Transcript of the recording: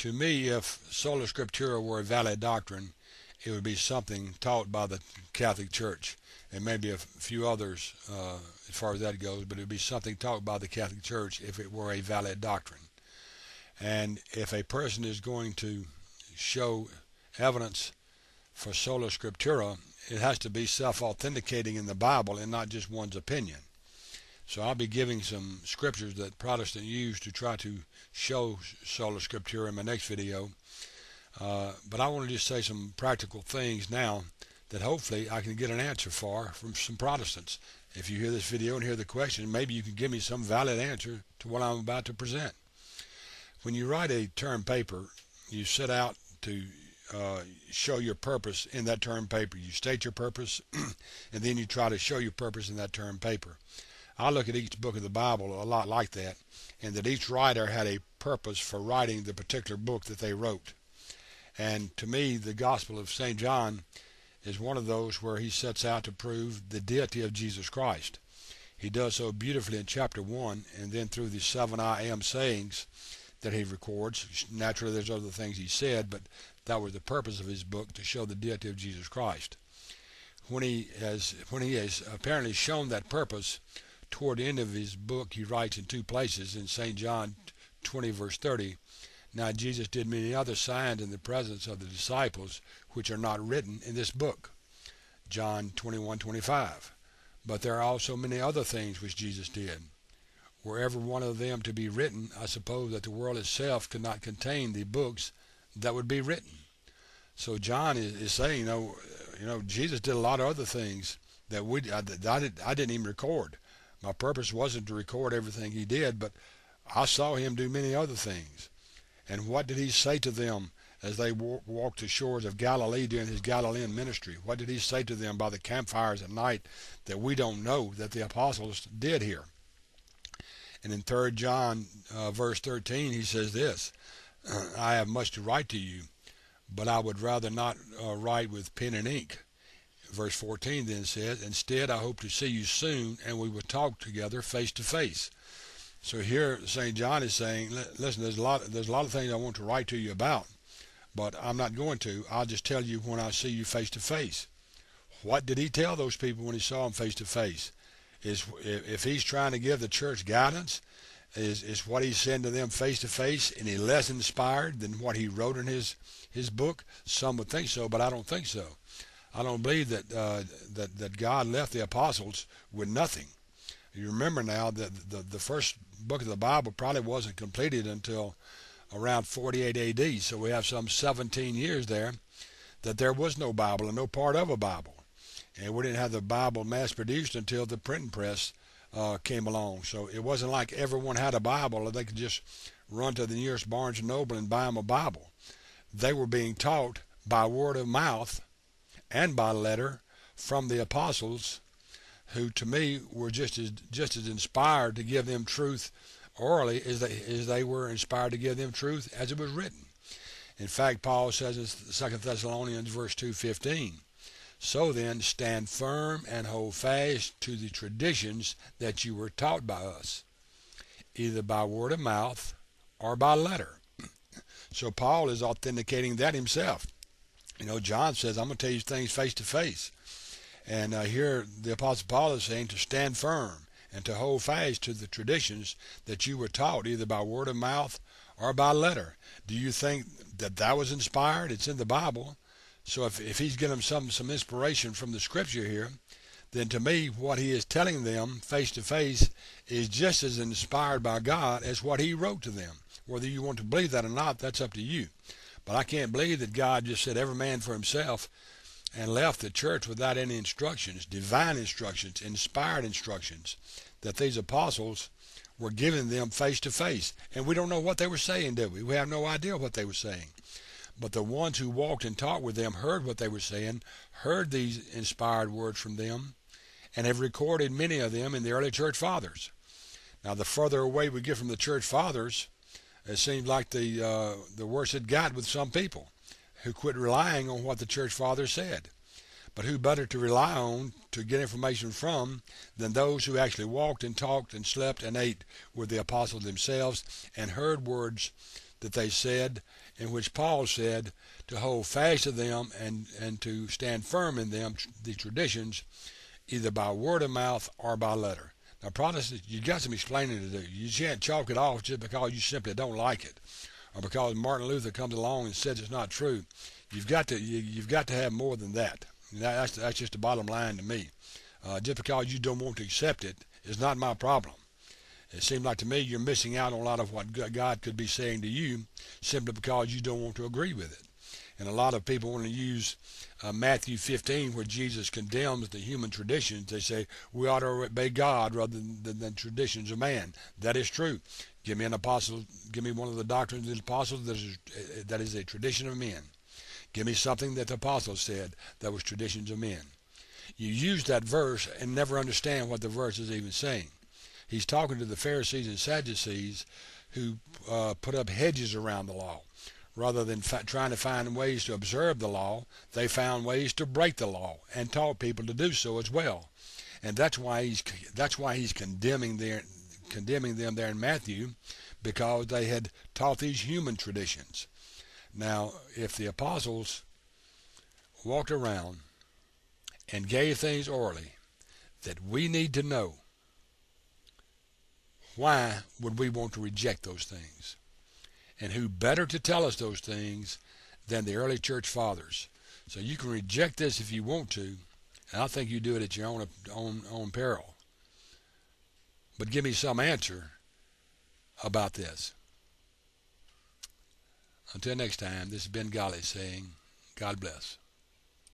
To me, if Sola Scriptura were a valid doctrine, it would be something taught by the Catholic Church, and maybe a few others as far as that goes, but it would be something taught by the Catholic Church if it were a valid doctrine. And if a person is going to show evidence for Sola Scriptura, it has to be self-authenticating in the Bible and not just one's opinion. So I'll be giving some scriptures that Protestants use to try to show Sola Scriptura in my next video. But I want to just say some practical things now that hopefully I can get an answer for from some Protestants. If you hear this video and hear the question, maybe you can give me some valid answer to what I'm about to present. When you write a term paper, you set out to show your purpose in that term paper. You state your purpose, and then you try to show your purpose in that term paper. I look at each book of the Bible a lot like that, and that each writer had a purpose for writing the particular book that they wrote. And to me, the Gospel of St. John is one of those where he sets out to prove the deity of Jesus Christ. He does so beautifully in chapter 1, and then through the 7 I am sayings that he records. Naturally, there's other things he said, but that was the purpose of his book, to show the deity of Jesus Christ. When he has apparently shown that purpose, toward the end of his book, he writes in two places in St. John 20, verse 30, "Now Jesus did many other signs in the presence of the disciples, which are not written in this book." John 21:25. "But there are also many other things which Jesus did. Were every one of them to be written, I suppose that the world itself could not contain the books that would be written." So John is saying, Jesus did a lot of other things that I didn't even record. My purpose wasn't to record everything he did, but I saw him do many other things. And what did he say to them as they walked the shores of Galilee during his Galilean ministry? What did he say to them by the campfires at night that we don't know that the apostles did here? And in 3 John verse 13, he says this, "I have much to write to you, but I would rather not write with pen and ink." Verse 14 then says, "Instead, I hope to see you soon, and we will talk together face to face." So here St. John is saying, listen, there's a lot of things I want to write to you about, but I'm not going to. I'll just tell you when I see you face to face. What did he tell those people when he saw them face to face? If he's trying to give the church guidance, is what he's saying to them face to face any less inspired than what he wrote in his book? Some would think so, but I don't think so. I don't believe that God left the apostles with nothing. You remember now that the first book of the Bible probably wasn't completed until around 48 AD, so we have some 17 years there that there was no Bible and no part of a Bible. And we didn't have the Bible mass-produced until the printing press came along. So it wasn't like everyone had a Bible or they could just run to the nearest Barnes & Noble and buy them a Bible. They were being taught by word of mouth and by letter from the apostles, who to me were just as inspired to give them truth orally as they were inspired to give them truth as it was written. In fact, Paul says in 2 Thessalonians verse 2:15, "So then stand firm and hold fast to the traditions that you were taught by us, either by word of mouth or by letter." So Paul is authenticating that himself. John says, "I'm going to tell you things face to face." And here the Apostle Paul is saying to stand firm and to hold fast to the traditions that you were taught, either by word of mouth or by letter. Do you think that was inspired? It's in the Bible. So if he's giving them some inspiration from the Scripture here, then to me what he is telling them face to face is just as inspired by God as what he wrote to them. Whether you want to believe that or not, that's up to you. But I can't believe that God just said every man for himself and left the church without any instructions, divine instructions, inspired instructions, that these apostles were giving them face to face. And we don't know what they were saying, do we? We have no idea what they were saying. But the ones who walked and talked with them heard what they were saying, heard these inspired words from them, and have recorded many of them in the early church fathers. Now, the further away we get from the church fathers, it seems like the worse it got with some people who quit relying on what the church fathers said. But who better to rely on to get information from than those who actually walked and talked and slept and ate with the apostles themselves and heard words that they said, in which Paul said to hold fast to them and to stand firm in them, the traditions, either by word of mouth or by letter. Now, Protestants, you got some explaining to do. You can't chalk it off just because you simply don't like it, or because Martin Luther comes along and says it's not true. You've got to have more than that. That's just the bottom line to me. Just because you don't want to accept it is not my problem. It seems like to me you're missing out on a lot of what God could be saying to you simply because you don't want to agree with it. And a lot of people want to use Matthew 15, where Jesus condemns the human traditions. They say we ought to obey God rather than traditions of man. That is true. Give me an apostle. Give me one of the doctrines of the apostles that is a tradition of men. Give me something that the apostles said that was traditions of men. You use that verse and never understand what the verse is even saying. He's talking to the Pharisees and Sadducees who put up hedges around the law. Rather than trying to find ways to observe the law, they found ways to break the law and taught people to do so as well. And that's why he's condemning them there in Matthew, because they had taught these human traditions. Now, if the apostles walked around and gave things orally that we need to know, why would we want to reject those things? And who better to tell us those things than the early church fathers? So you can reject this if you want to, and I think you do it at your own peril. But give me some answer about this. Until next time, this has been Golly saying, God bless.